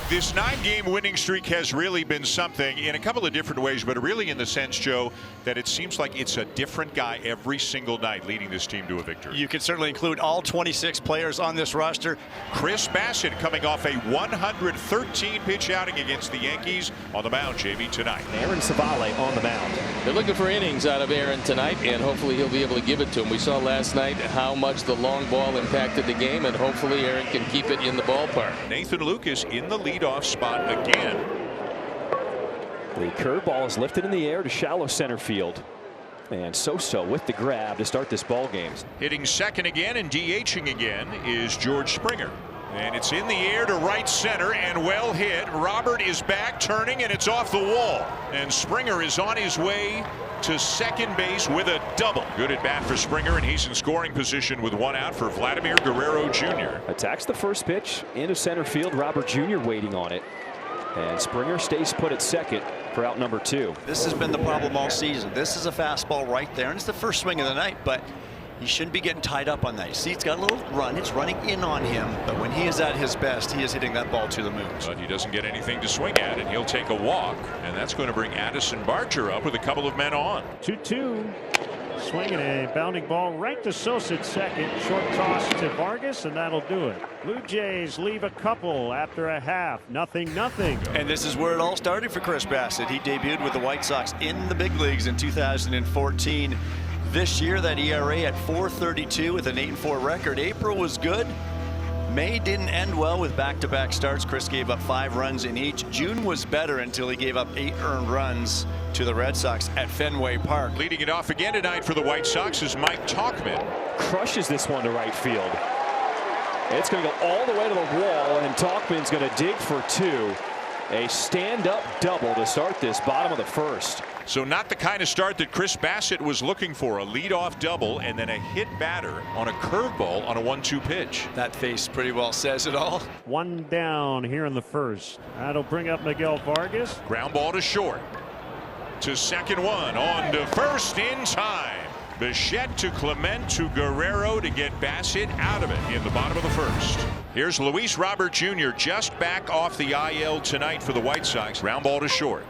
This 9-game winning streak has really been something in a couple of different ways, but really in the sense, Joe, that it seems like it's a different guy every single night leading this team to a victory. You can certainly include all 26 players on this roster. Chris Bassitt coming off a 113-pitch outing against the Yankees on the mound, JB, tonight. Aaron Savale on the mound. They're looking for innings out of Aaron tonight, and hopefully he'll be able to give it to him. We saw last night how much the long ball impacted the game, and hopefully Aaron can keep it in the ballpark. Nathan Lucas in the leadoff spot again. The curveball is lifted in the air to shallow center field. And Sosa with the grab to start this ball game. Hitting second again and DHing again is George Springer. And it's in the air to right center and well hit. Robert is back turning and it's off the wall. And Springer is on his way to second base with a double. Good at bat for Springer, and he's in scoring position with one out for Vladimir Guerrero Jr. Attacks the first pitch into center field. Robert Jr. waiting on it. And Springer stays put at second for out number 2. This has been the problem all season. This is a fastball right there, and it's the first swing of the night, but he shouldn't be getting tied up on that. You see, it's got a little run. It's running in on him, but when he is at his best, he is hitting that ball to the moon. But he doesn't get anything to swing at, and he'll take a walk, and that's going to bring Addison Barger up with a couple of men on. 2-2. Swinging a bounding ball right to Sosa at second. Short toss to Vargas, and that'll do it. Blue Jays leave a couple after a half. 0-0. And this is where it all started for Chris Bassitt. He debuted with the White Sox in the big leagues in 2014. This year, that ERA at 4.32 with an 8-4 record. April was good. May didn't end well with back-to-back starts. Chris gave up 5 runs in each. June was better until he gave up 8 earned runs to the Red Sox at Fenway Park. Leading it off again tonight for the White Sox is Mike Tauchman. Crushes this one to right field. It's going to go all the way to the wall, and Tauchman's going to dig for 2. A stand-up double to start this bottom of the first. So not the kind of start that Chris Bassitt was looking for. A leadoff double and then a hit batter on a curveball on a 1-2 pitch. That face pretty well says it all. 1 down here in the first. That'll bring up Miguel Vargas. Ground ball to short. To second one. On to first in time. Bassitt to Clement to Guerrero to get Bassitt out of it in the bottom of the first. Here's Luis Robert Jr. just back off the IL tonight for the White Sox. Ground ball to short.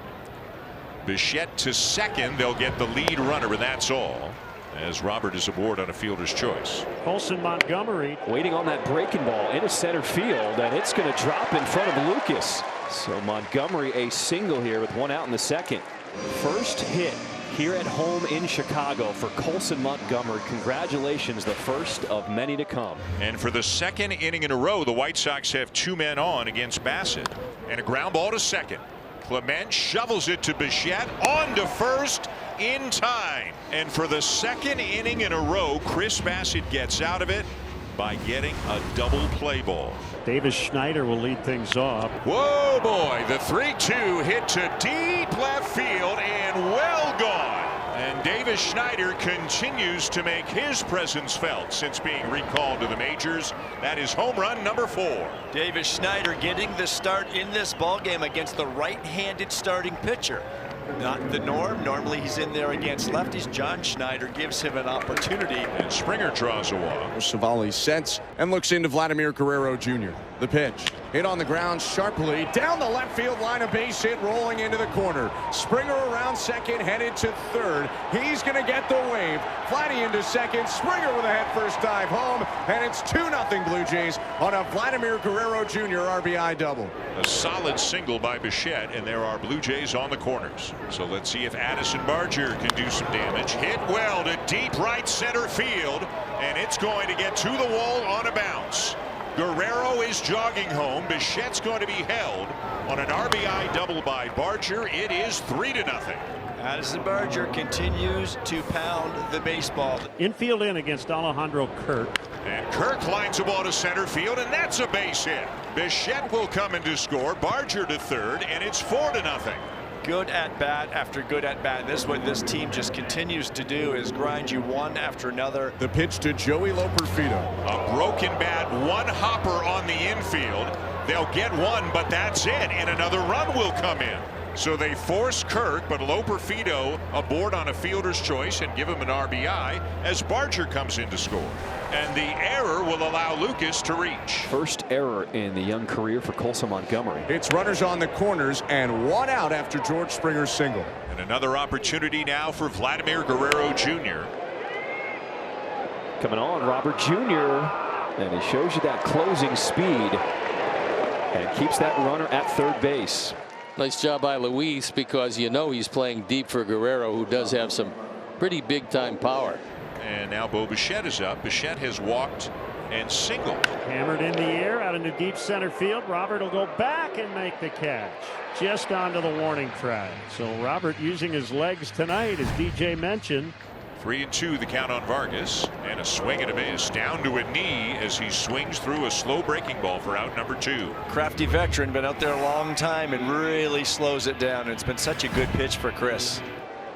Bassitt to second. They'll get the lead runner, and that's all, as Robert is aboard on a fielder's choice. Colson Montgomery waiting on that breaking ball into center field, and it's going to drop in front of Lucas. So Montgomery a single here with 1 out in the second. First hit here at home in Chicago for Colson Montgomery. Congratulations, the first of many to come. And for the second inning in a row, the White Sox have 2 men on against Bassitt. And a ground ball to second. Clement shovels it to Bassitt, on to first in time. And for the second inning in a row, Chris Bassitt gets out of it by getting a double play ball. Davis Schneider will lead things off. Whoa, boy, the 3-2 hit to deep left field and well gone. And Davis Schneider continues to make his presence felt since being recalled to the majors. That is home run number 4. Davis Schneider getting the start in this ballgame against the right-handed starting pitcher. Not the norm. Normally he's in there against lefties. John Schneider gives him an opportunity. And Springer draws a walk. Savale sets and looks into Vladimir Guerrero Jr. The pitch. Hit on the ground sharply. Down the left field line, a base hit rolling into the corner. Springer around second, headed to third. He's going to get the wave. Vladdy into second. Springer with a head-first dive home. And it's 2-0 Blue Jays on a Vladimir Guerrero Jr. RBI double. A solid single by Bassitt, and there are Blue Jays on the corners. So let's see if Addison Barger can do some damage. Hit well to deep right center field, and it's going to get to the wall on a bounce. Guerrero is jogging home. Bassitt's going to be held on an RBI double by Barger. It is 3-0. Addison Barger continues to pound the baseball. Infield in against Alejandro Kirk. And Kirk lines the ball to center field, and that's a base hit. Bassitt will come in to score. Barger to third, and it's 4-0. Good at bat after good at bat. This is what this team just continues to do, is grind you one after another. The pitch to Joey Loperfido. A broken bat, one hopper on the infield. They'll get one, but that's it, and another run will come in. So they force Kirk, but Loperfido aboard on a fielder's choice and give him an RBI as Barger comes in to score. And the error will allow Lucas to reach. First error in the young career for Colson Montgomery. It's runners on the corners and one out after George Springer's single. And another opportunity now for Vladimir Guerrero Jr. Coming on, Robert Jr. And he shows you that closing speed and keeps that runner at third base. Nice job by Luis, because you know he's playing deep for Guerrero, who does have some pretty big time power. And now Bo Bichette is up. Bichette has walked and singled. Hammered in the air out into deep center field. Robert will go back and make the catch just onto the warning track. So Robert using his legs tonight, as DJ mentioned. 3-2 the count on Vargas, and a swing and a miss down to a knee as he swings through a slow breaking ball for out number 2. Crafty veteran, been out there a long time and really slows it down. It's been such a good pitch for Chris.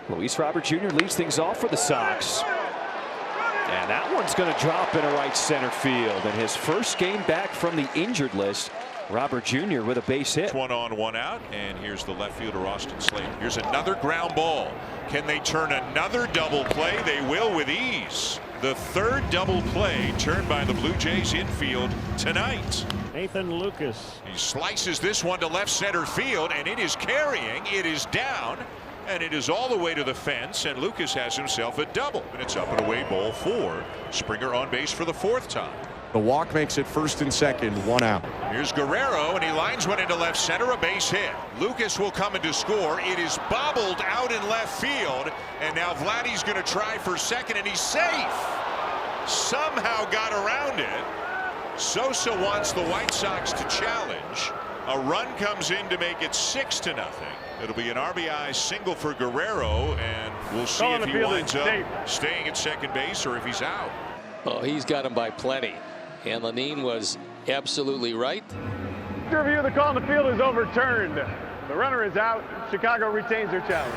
Luis Robert Jr. leads things off for the Sox. And that one's going to drop into right center field. And his first game back from the injured list, Robert Jr. with a base hit. 1 on 1 out, and here's the left fielder Austin Slater. Here's another ground ball. Can they turn another double play? They will with ease. The third double play turned by the Blue Jays infield tonight. Nathan Lucas. He slices this one to left center field, and it is carrying. It is down, and it is all the way to the fence, and Lucas has himself a double. And it's up and away, ball 4. Springer on base for the 4th time. The walk makes it first and second, 1 out. Here's Guerrero, and he lines one into left center, a base hit. Lucas will come in to score. It is bobbled out in left field, and now Vladdy's going to try for second, and he's safe. Somehow got around it. Sosa wants the White Sox to challenge. A run comes in to make it 6-0. It'll be an RBI single for Guerrero, and we'll see if he winds up staying at second base or if he's out. Oh, he's got him by plenty. And Lenine was absolutely right. Your review, the call on the field is overturned. The runner is out. Chicago retains their challenge.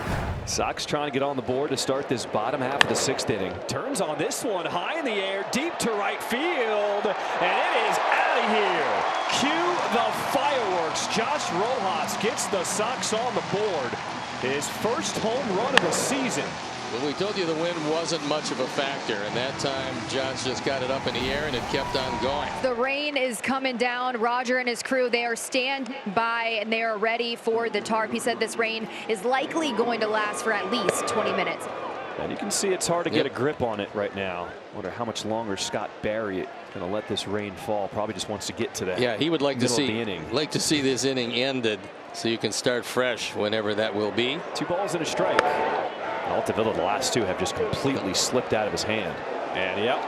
Sox trying to get on the board to start this bottom half of the 6th inning. Turns on this one, high in the air, deep to right field, and it is out of here. Cue the fireworks. Josh Rojas gets the Sox on the board. His first home run of the season. Well, we told you the wind wasn't much of a factor, and that time Josh just got it up in the air and it kept on going. The rain is coming down. Roger and his crew, they are standby and they are ready for the tarp. He said this rain is likely going to last for at least 20 minutes. And you can see it's hard to get a grip on it right now. Wonder how much longer Scott Barry is going to let this rain fall. Probably just wants to get to that. Yeah, he would like to see this inning ended so you can start fresh whenever that will be. 2 balls and a strike. Altavilla, the last 2 have just completely slipped out of his hand. And yep,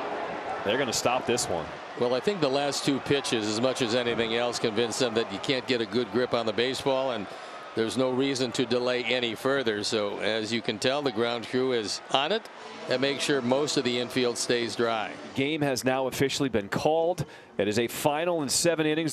they're going to stop this one. Well, I think the last 2 pitches, as much as anything else, convinced them that you can't get a good grip on the baseball, and there's no reason to delay any further. So as you can tell, the ground crew is on it and make sure most of the infield stays dry. Game has now officially been called. It is a final in 7 innings.